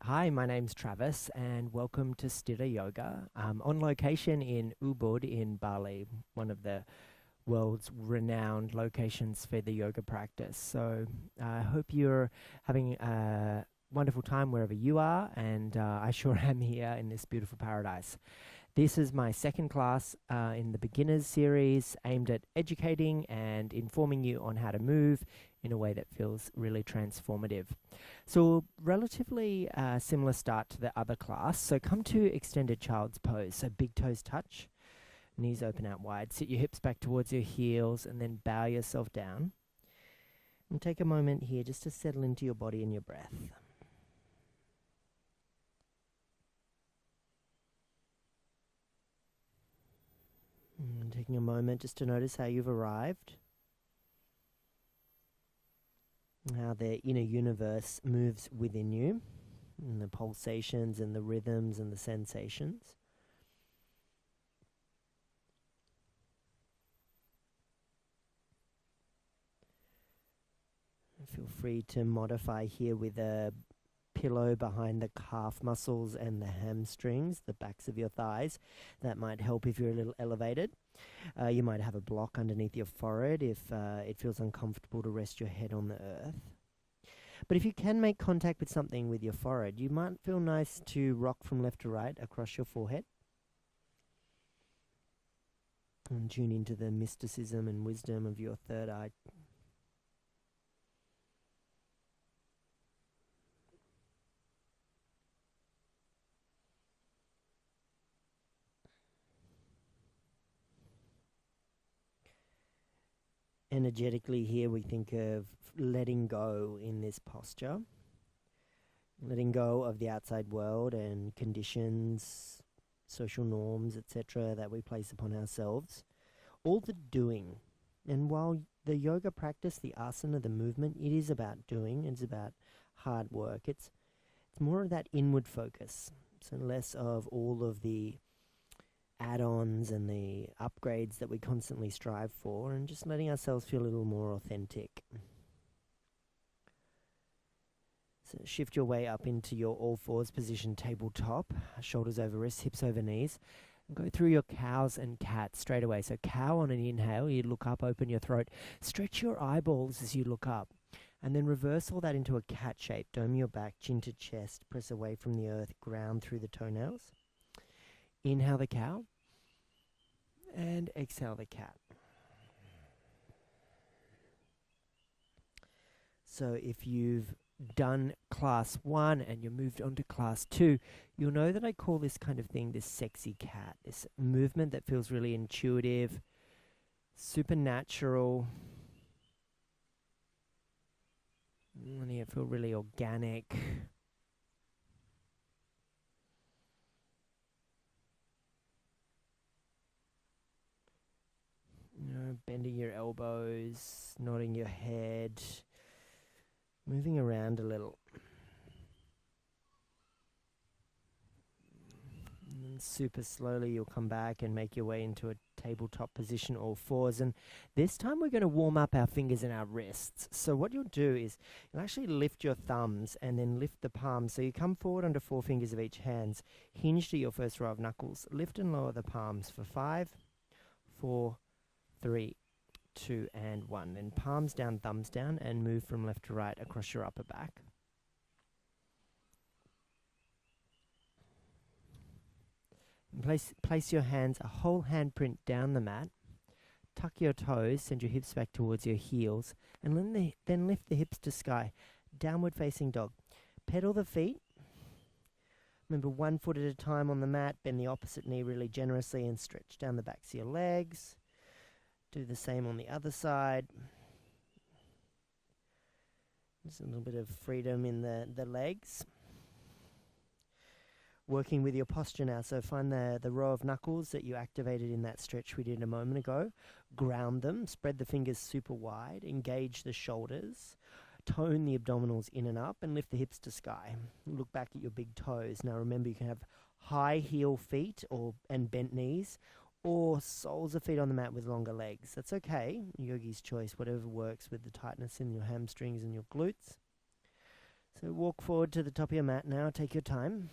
Hi, my name's Travis, and welcome to Sthira Yoga. On location in Ubud in Bali, one of the world's renowned locations for the yoga practice. So I hope you're having a wonderful time wherever you are, and I sure am here in this beautiful paradise. This is my second class in the beginners series aimed at educating and informing you on how to move in a way that feels really transformative. So relatively similar start to the other class. So come to extended child's pose. So big toes touch, knees open out wide. Sit your hips back towards your heels and then bow yourself down. And take a moment here just to settle into your body and your breath. And taking a moment just to notice how you've arrived. How the inner universe moves within you, and the pulsations and the rhythms and the sensations. Feel free to modify here with a pillow behind the calf muscles and the hamstrings, the backs of your thighs. That might help if you're a little elevated. You might have a block underneath your forehead if it feels uncomfortable to rest your head on the earth. But if you can make contact with something with your forehead, you might feel nice to rock from left to right across your forehead. And tune into the mysticism and wisdom of your third eye. Energetically here we think of letting go in this posture. Letting go of the outside world and conditions, social norms, etc. that we place upon ourselves. All the doing. And while the yoga practice, the asana, the movement, it is about doing, it's about hard work. It's more of that inward focus. So less of all of the add-ons and the upgrades that we constantly strive for, and just letting ourselves feel a little more authentic. So shift your way up into your all fours position, tabletop, shoulders over wrists, hips over knees. And go through your cows and cats straight away. So cow on an inhale, you look up, open your throat, stretch your eyeballs as you look up. And then reverse all that into a cat shape. Dome your back, chin to chest, press away from the earth, ground through the toenails. Inhale the cow, and exhale the cat. So if you've done class 1 and you moved on to class 2, you'll know that I call this kind of thing this sexy cat, this movement that feels really intuitive, supernatural, and you feel really organic. Bending your elbows, nodding your head, moving around a little. And then super slowly you'll come back and make your way into a tabletop position, all fours. And this time we're going to warm up our fingers and our wrists. So what you'll do is you'll actually lift your thumbs and then lift the palms. So you come forward under 4 fingers of each hand, hinge to your first row of knuckles. Lift and lower the palms for 5, 4, 3, 2, and 1. Then palms down, thumbs down, and move from left to right across your upper back. And place your hands, a whole handprint down the mat. Tuck your toes, send your hips back towards your heels, and then lift the hips to sky. Downward facing dog. Pedal the feet. Remember, 1 foot at a time on the mat. Bend the opposite knee really generously and stretch down the backs of your legs. Do the same on the other side. Just a little bit of freedom in the legs. Working with your posture now. So find the row of knuckles that you activated in that stretch we did a moment ago. Ground them. Spread the fingers super wide. Engage the shoulders. Tone the abdominals in and up and lift the hips to sky. Look back at your big toes. Now remember, you can have high heel feet and bent knees, or soles of feet on the mat with longer legs. That's okay. Yogi's choice, whatever works with the tightness in your hamstrings and your glutes. So walk forward to the top of your mat now, take your time.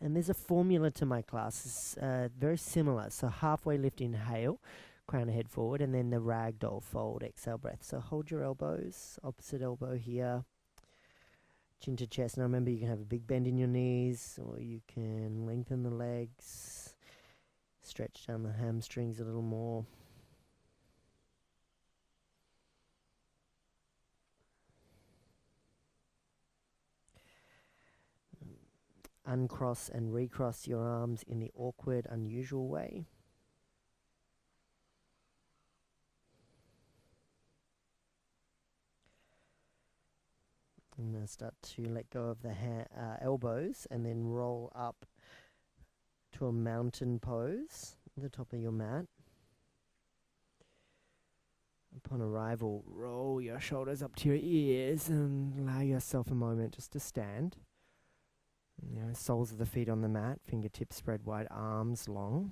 And there's a formula to my class, it's very similar. So halfway lift, inhale, crown of head forward, and then the ragdoll fold, exhale breath. So hold your elbows, opposite elbow here, chin to chest. Now remember, you can have a big bend in your knees, or you can lengthen the legs, stretch down the hamstrings a little more. Uncross and recross your arms in the awkward, unusual way. And now start to let go of the elbows and then roll up to a mountain pose at the top of your mat. Upon arrival, roll your shoulders up to your ears and allow yourself a moment just to stand. Soles of the feet on the mat, fingertips spread wide, arms long.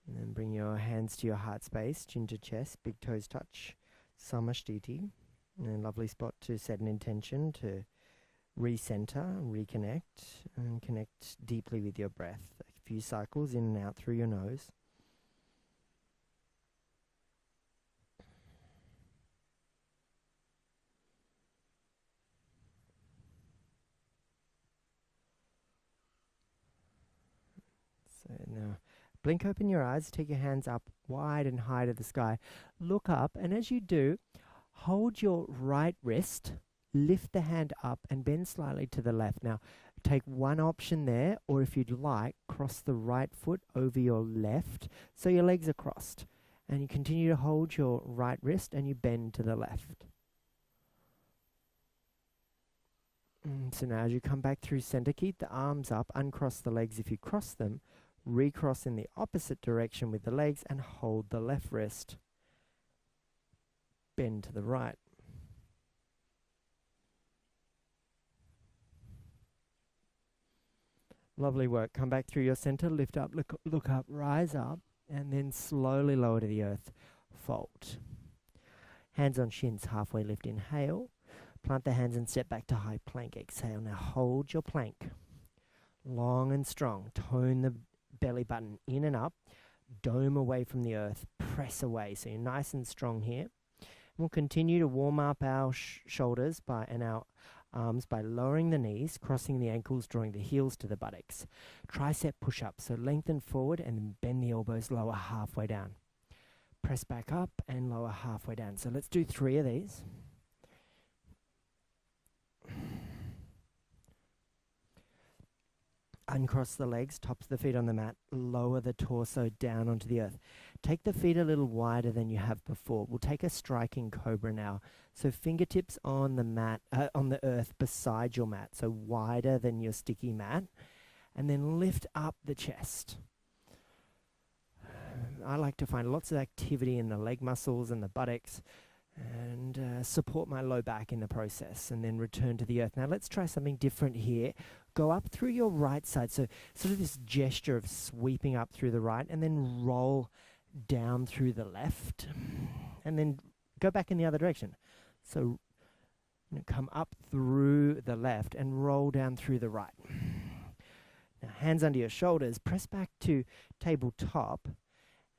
And then bring your hands to your heart space, chin to chest, big toes touch, samasthiti. And a lovely spot to set an intention to recenter, reconnect, and connect deeply with your breath. A few cycles in and out through your nose. So now, blink open your eyes, take your hands up wide and high to the sky. Look up, and as you do, hold your right wrist, lift the hand up and bend slightly to the left. Now, take one option there, or if you'd like, cross the right foot over your left so your legs are crossed. And you continue to hold your right wrist and you bend to the left. So now as you come back through center, keep the arms up, uncross the legs if you cross them, recross in the opposite direction with the legs and hold the left wrist. Bend to the right. Lovely work. Come back through your center, lift up, look up, rise up, and then slowly lower to the earth. Fold. Hands on shins, halfway lift, inhale. Plant the hands and step back to high plank. Exhale. Now hold your plank. Long and strong. Tone the belly button in and up. Dome away from the earth. Press away. So you're nice and strong here. We'll continue to warm up our shoulders and our arms by lowering the knees, crossing the ankles, drawing the heels to the buttocks. Tricep push-up. So lengthen forward and then bend the elbows, lower halfway down. Press back up and lower halfway down. So let's do 3 of these. Uncross the legs, tops of the feet on the mat, lower the torso down onto the earth. Take the feet a little wider than you have before. We'll take a striking cobra now. So fingertips on the mat, on the earth beside your mat, so wider than your sticky mat. And then lift up the chest. I like to find lots of activity in the leg muscles and the buttocks and support my low back in the process, and then return to the earth. Now let's try something different here. Go up through your right side, so sort of this gesture of sweeping up through the right, and then roll down through the left, and then go back in the other direction. So come up through the left and roll down through the right. Now hands under your shoulders, press back to tabletop,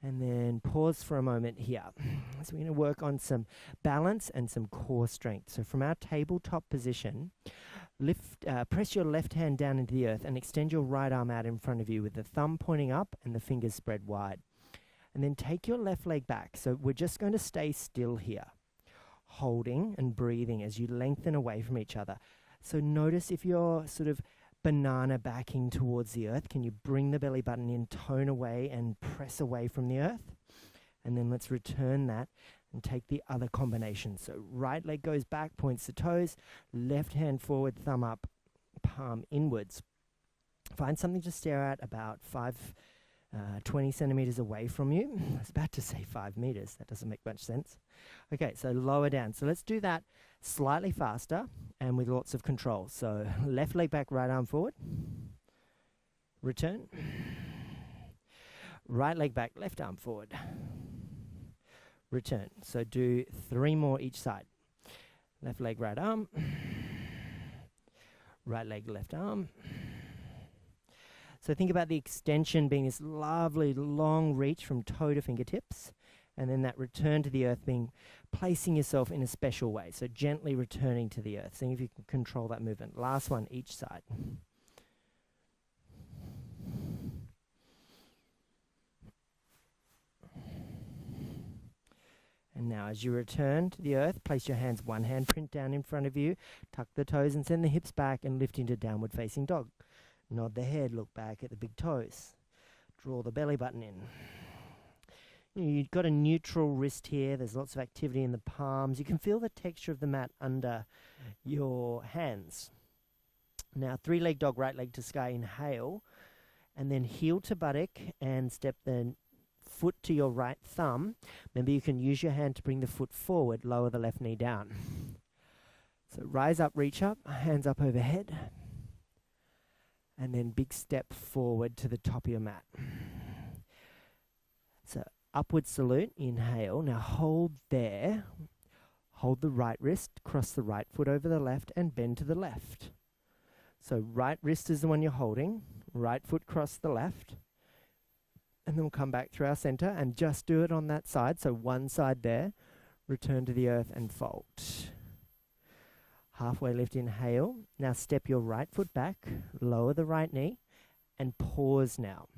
and then pause for a moment here. So we're going to work on some balance and some core strength. So from our tabletop position, press your left hand down into the earth and extend your right arm out in front of you with the thumb pointing up and the fingers spread wide. And then take your left leg back. So we're just going to stay still here, holding and breathing as you lengthen away from each other. So notice if you're sort of banana backing towards the earth, can you bring the belly button in, tone away and press away from the earth? And then let's return that and take the other combination. So right leg goes back, points the toes, left hand forward, thumb up, palm inwards. Find something to stare at about 20 centimeters away from you. I was about to say 5 meters. That doesn't make much sense. Okay, so lower down. So let's do that slightly faster and with lots of control. So left leg back, right arm forward. Return. Right leg back, left arm forward. return. So do 3 more each side. Left leg, right arm. Right leg, left arm. So think about the extension being this lovely long reach from toe to fingertips, and then that return to the earth being placing yourself in a special way. So gently returning to the earth. Seeing if you can control that movement. Last one each side. And now as you return to the earth, place your hands one hand print down in front of you, tuck the toes and send the hips back and lift into downward facing dog. Nod the head, look back at the big toes. Draw the belly button in. You've got a neutral wrist here. There's lots of activity in the palms. You can feel the texture of the mat under your hands. Now 3-leg dog, right leg to sky, inhale. And then heel to buttock and step the foot to your right thumb. Remember, you can use your hand to bring the foot forward, lower the left knee down. So rise up, reach up, hands up overhead. And then big step forward to the top of your mat. So upward salute, inhale. Now hold there. Hold the right wrist, cross the right foot over the left and bend to the left. So right wrist is the one you're holding. Right foot cross the left. And then we'll come back through our center and just do it on that side. So one side there, return to the earth and fold. Halfway lift, inhale. Now step your right foot back, lower the right knee, and pause now.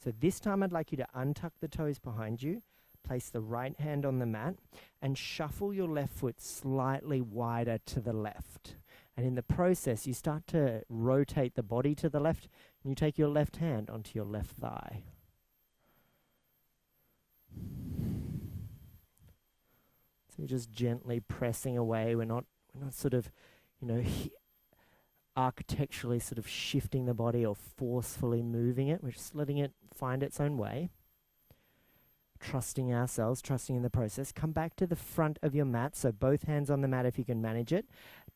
So this time I'd like you to untuck the toes behind you, place the right hand on the mat, and shuffle your left foot slightly wider to the left. And in the process, you start to rotate the body to the left, and you take your left hand onto your left thigh. So you're just gently pressing away. We're not sort of, architecturally sort of shifting the body or forcefully moving it. We're just letting it find its own way. Trusting ourselves, trusting in the process. Come back to the front of your mat. So both hands on the mat if you can manage it.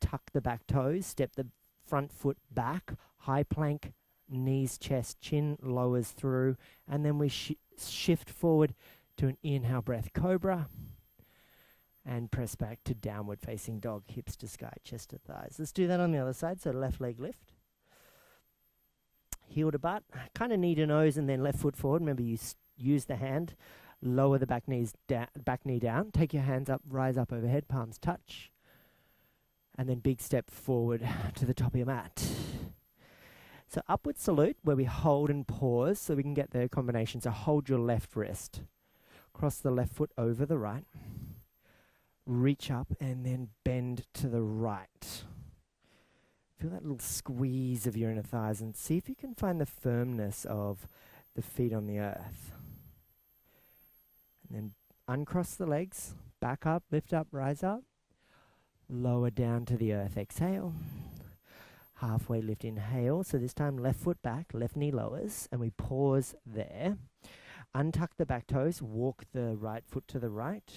Tuck the back toes. Step the front foot back. High plank, knees, chest, chin lowers through. And then we shift forward to an inhale breath, cobra. And press back to downward facing dog, hips to sky, chest to thighs. Let's do that on the other side. So left leg lift. Heel to butt. Kind of knee to nose and then left foot forward. Remember, you use the hand. Lower the back knee down. Take your hands up, rise up overhead, palms touch. And then big step forward to the top of your mat. So upward salute, where we hold and pause so we can get the combination. So hold your left wrist. Cross the left foot over the right. Reach up and then bend to the right. Feel that little squeeze of your inner thighs and see if you can find the firmness of the feet on the earth. And then uncross the legs, back up, lift up, rise up. Lower down to the earth, exhale. Halfway lift, inhale. So this time left foot back, left knee lowers, and we pause there. Untuck the back toes, walk the right foot to the right.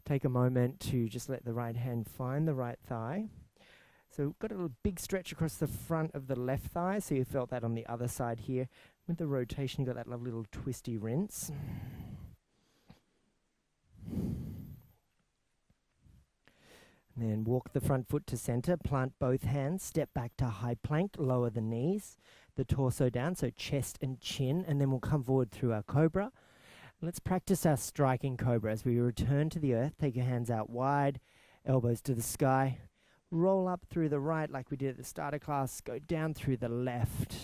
Take a moment to just let the right hand find the right thigh. So we've got a little big stretch across the front of the left thigh. So you felt that on the other side here. With the rotation, you've got that lovely little twisty rinse. And then walk the front foot to center. Plant both hands. Step back to high plank. Lower the knees. The torso down. So chest and chin. And then we'll come forward through our cobra. Let's practice our striking cobra. As we return to the earth, take your hands out wide, elbows to the sky. Roll up through the right like we did at the start of class. Go down through the left.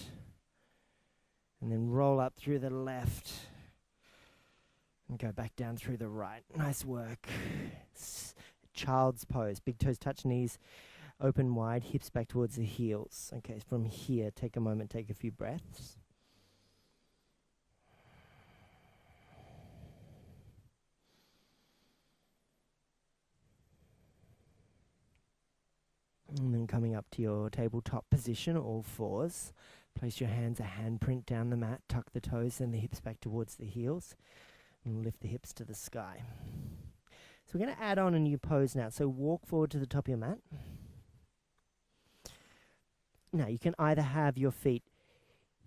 And then roll up through the left. And go back down through the right. Nice work. Child's pose. Big toes touch knees. Open wide, hips back towards the heels. Okay, from here, take a moment, take a few breaths. And then coming up to your tabletop position, all fours. Place your hands, a handprint down the mat, tuck the toes and the hips back towards the heels. And lift the hips to the sky. So we're going to add on a new pose now. So walk forward to the top of your mat. Now you can either have your feet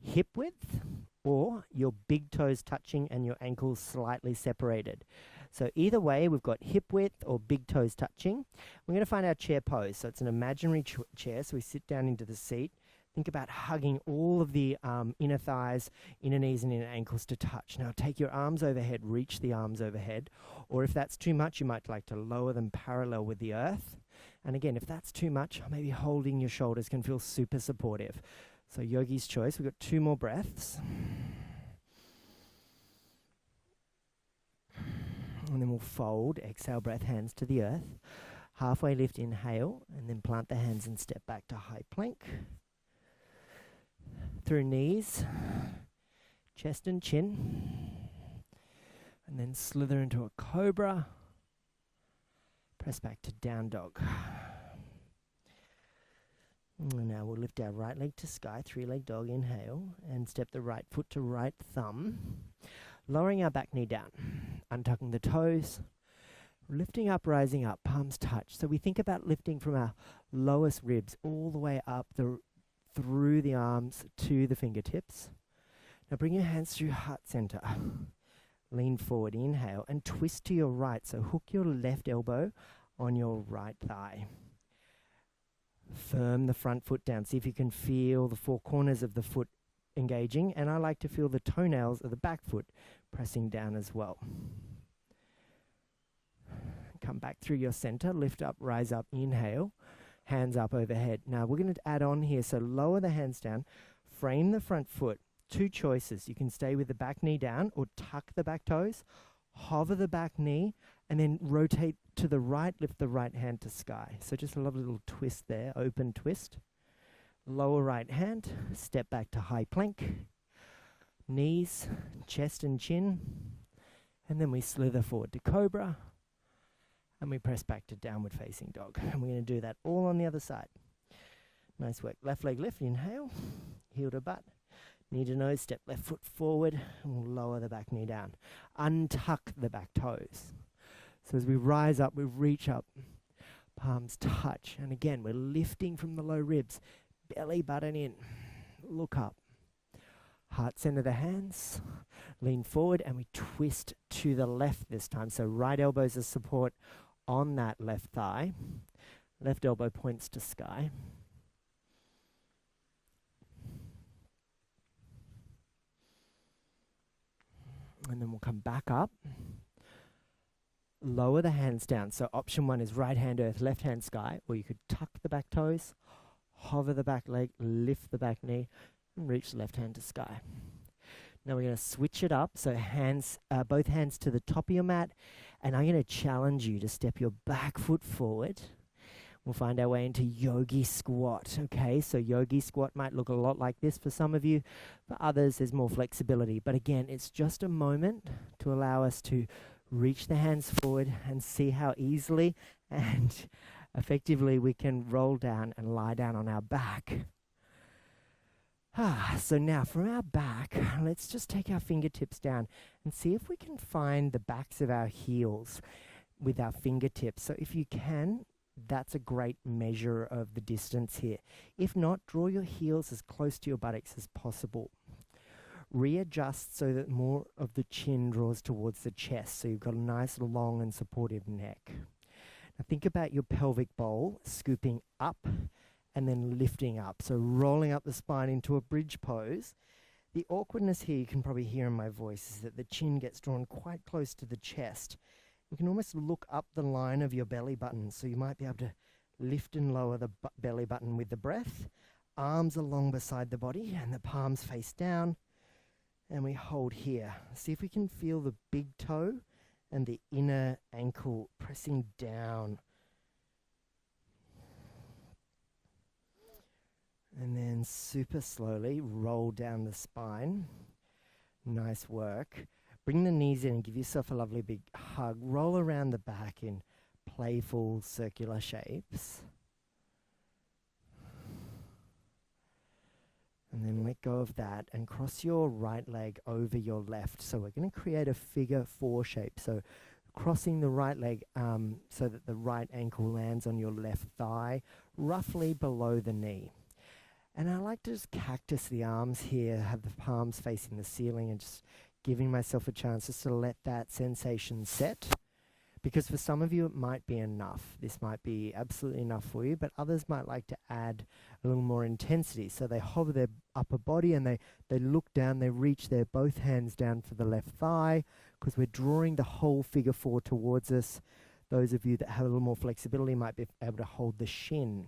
hip width or your big toes touching and your ankles slightly separated. So either way, we've got hip width or big toes touching. We're going to find our chair pose. So it's an imaginary chair. So we sit down into the seat. Think about hugging all of the inner thighs, inner knees and inner ankles to touch. Now take your arms overhead, reach the arms overhead. Or if that's too much, you might like to lower them parallel with the earth. And again, if that's too much, maybe holding your shoulders can feel super supportive. So yogi's choice. We've got 2 more breaths. And then we'll fold, exhale, breath, hands to the earth. Halfway lift, inhale, and then plant the hands and step back to high plank. Through knees, chest and chin. And then slither into a cobra. Press back to down dog. And now we'll lift our right leg to sky, 3-leg dog, inhale, and step the right foot to right thumb. Lowering our back knee down, untucking the toes, lifting up, rising up, palms touch. So we think about lifting from our lowest ribs all the way up through the arms to the fingertips. Now bring your hands through heart center. Lean forward, inhale, and twist to your right. So hook your left elbow on your right thigh. Firm the front foot down. See if you can feel the 4 corners of the foot engaging, and I like to feel the toenails of the back foot pressing down as well. Come back through your center, lift up, rise up, inhale, hands up overhead. Now we're going to add on here, so lower the hands down, frame the front foot. 2 choices. You can stay with the back knee down or tuck the back toes, hover the back knee, and then rotate to the right, lift the right hand to sky. So just a lovely little twist there, open twist. Lower right hand, step back to high plank, knees, chest and chin, and then we slither forward to cobra, and we press back to downward facing dog. And we're going to do that all on the other side. Nice work. Left leg lift, inhale, heel to butt, knee to nose, step left foot forward, and we'll lower the back knee down. Untuck the back toes. So as we rise up, we reach up, palms touch, and again, we're lifting from the low ribs. Belly button in, look up, heart center the hands, lean forward, and we twist to the left this time. So right elbows as support on that left thigh, left elbow points to sky. And then we'll come back up, lower the hands down. So option 1 is right hand earth, left hand sky, or you could tuck the back toes, hover the back leg, lift the back knee, and reach the left hand to sky. Now we're going to switch it up. So hands, both hands to the top of your mat, and I'm going to challenge you to step your back foot forward. We'll find our way into yogi squat. Okay, so yogi squat might look a lot like this for some of you. For others, there's more flexibility. But again, it's just a moment to allow us to reach the hands forward and see how easily and effectively we can roll down and lie down on our back. So now from our back, let's just take our fingertips down and see if we can find the backs of our heels with our fingertips. So if you can, that's a great measure of the distance here. If not, draw your heels as close to your buttocks as possible. Readjust so that more of the chin draws towards the chest, so you've got a nice long and supportive neck. Now think about your pelvic bowl scooping up and then lifting up, so rolling up the spine into a bridge pose. The awkwardness here, you can probably hear in my voice, is that the chin gets drawn quite close to the chest. You can almost look up the line of your belly button, so you might be able to lift and lower the belly button with the breath. Arms along beside the body and the palms face down. And we hold here. See if we can feel the big toe and the inner ankle pressing down. And then super slowly roll down the spine. Nice work. Bring the knees in and give yourself a lovely big hug. Roll around the back in playful circular shapes. And then let go of that and cross your right leg over your left. So we're going to create a figure 4 shape. So crossing the right leg so that the right ankle lands on your left thigh, roughly below the knee. And I like to just cactus the arms here, have the palms facing the ceiling, and just giving myself a chance just to let that sensation set. because for some of you it might be enough. This might be absolutely enough for you, but others might like to add a little more intensity. So they hover their upper body and they look down, they reach their both hands down for the left thigh, because we're drawing the whole figure four towards us. Those of you that have a little more flexibility might be able to hold the shin.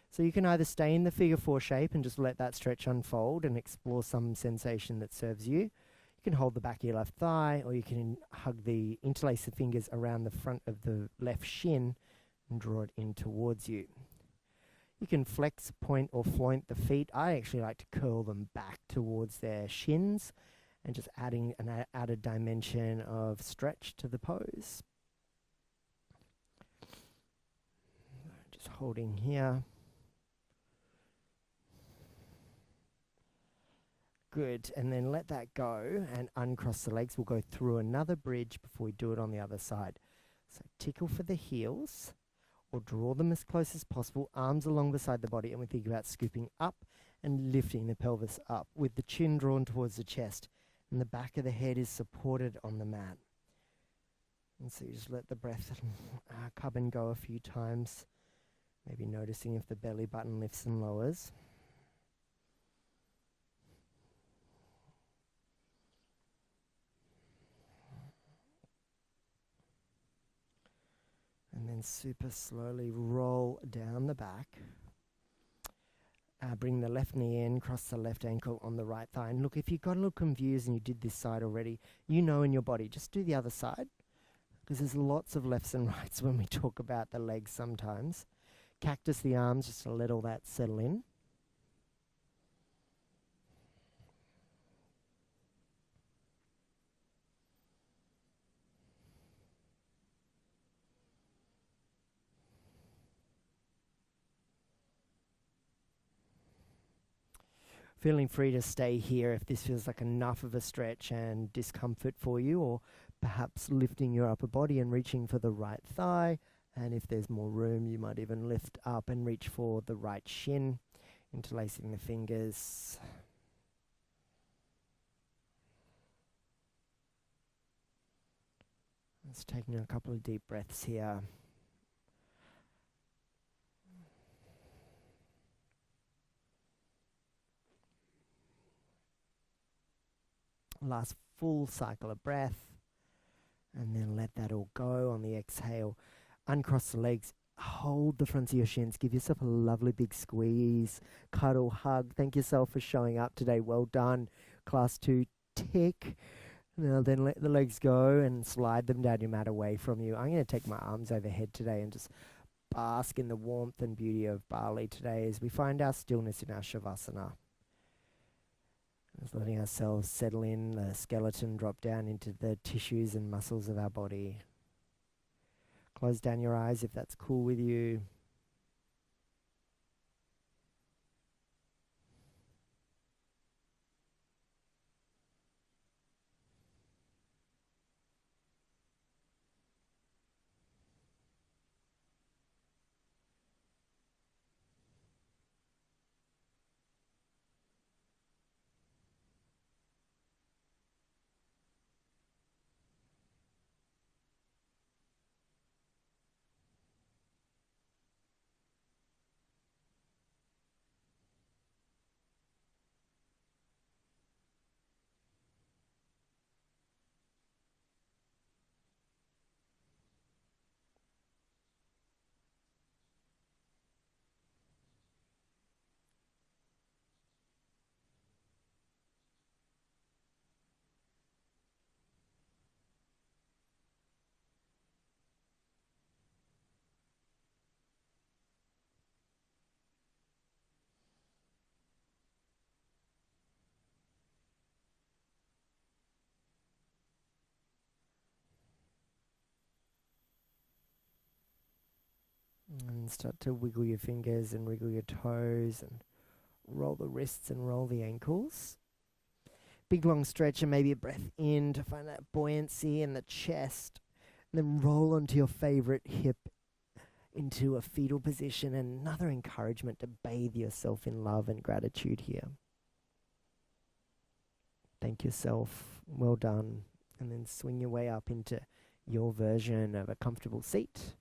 So you can either stay in the figure four shape and just let that stretch unfold and explore some sensation that serves you. You can hold the back of your left thigh, or you can interlace the fingers around the front of the left shin and draw it in towards you. You can flex, point, or floint the feet. I actually like to curl them back towards their shins and just adding an added dimension of stretch to the pose. Just holding here. Good, and then let that go and uncross the legs. We'll go through another bridge before we do it on the other side. So tickle for the heels, or draw them as close as possible, arms along beside the body, and we think about scooping up and lifting the pelvis up with the chin drawn towards the chest, and the back of the head is supported on the mat. And so you just let the breath come and go a few times, maybe noticing if the belly button lifts and lowers. And then super slowly roll down the back. Bring the left knee in, cross the left ankle on the right thigh. And look, if you got a little confused and you did this side already, you know in your body, just do the other side. Because there's lots of lefts and rights when we talk about the legs sometimes. Cactus the arms, just to let all that settle in. Feeling free to stay here if this feels like enough of a stretch and discomfort for you, or perhaps lifting your upper body and reaching for the right thigh. And if there's more room, you might even lift up and reach for the right shin, interlacing the fingers. Just taking a couple of deep breaths here. Last full cycle of breath, and then let that all go on the exhale. Uncross the legs, hold the fronts of your shins, give yourself a lovely big squeeze, cuddle, hug. Thank yourself for showing up today. Well done. Class 2, tick. Now then let the legs go and slide them down your mat away from you. I'm going to take my arms overhead today and just bask in the warmth and beauty of Bali today as we find our stillness in our Shavasana. Just letting ourselves settle in, the skeleton drop down into the tissues and muscles of our body. Close down your eyes if that's cool with you. And start to wiggle your fingers and wiggle your toes and roll the wrists and roll the ankles. Big long stretch and maybe a breath in to find that buoyancy in the chest. And then roll onto your favorite hip into a fetal position, and another encouragement to bathe yourself in love and gratitude here. Thank yourself. Well done. And then swing your way up into your version of a comfortable seat.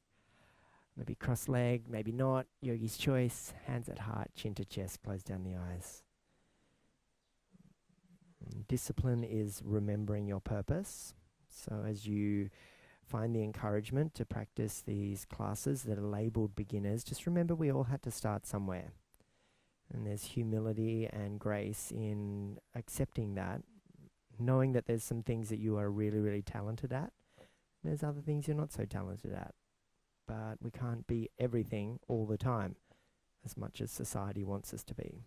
Maybe cross-legged, maybe not. Yogi's choice. Hands at heart, chin to chest, close down the eyes. Discipline is remembering your purpose. So as you find the encouragement to practice these classes that are labeled beginners, just remember we all had to start somewhere. And there's humility and grace in accepting that, knowing that there's some things that you are really, really talented at. There's other things you're not so talented at. But we can't be everything all the time, as much as society wants us to be.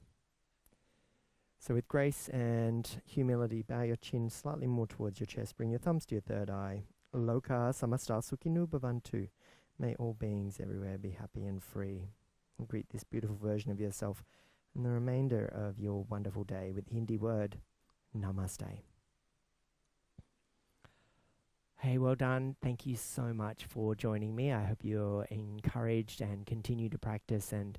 So with grace and humility, bow your chin slightly more towards your chest. Bring your thumbs to your third eye. Loka samasta sukhino bhavantu. May all beings everywhere be happy and free. And greet this beautiful version of yourself and the remainder of your wonderful day with the Hindi word Namaste. Hey, well done. Thank you so much for joining me. I hope you're encouraged and continue to practice and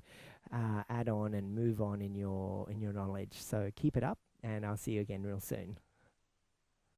add on and move on in your knowledge. So keep it up, and I'll see you again real soon.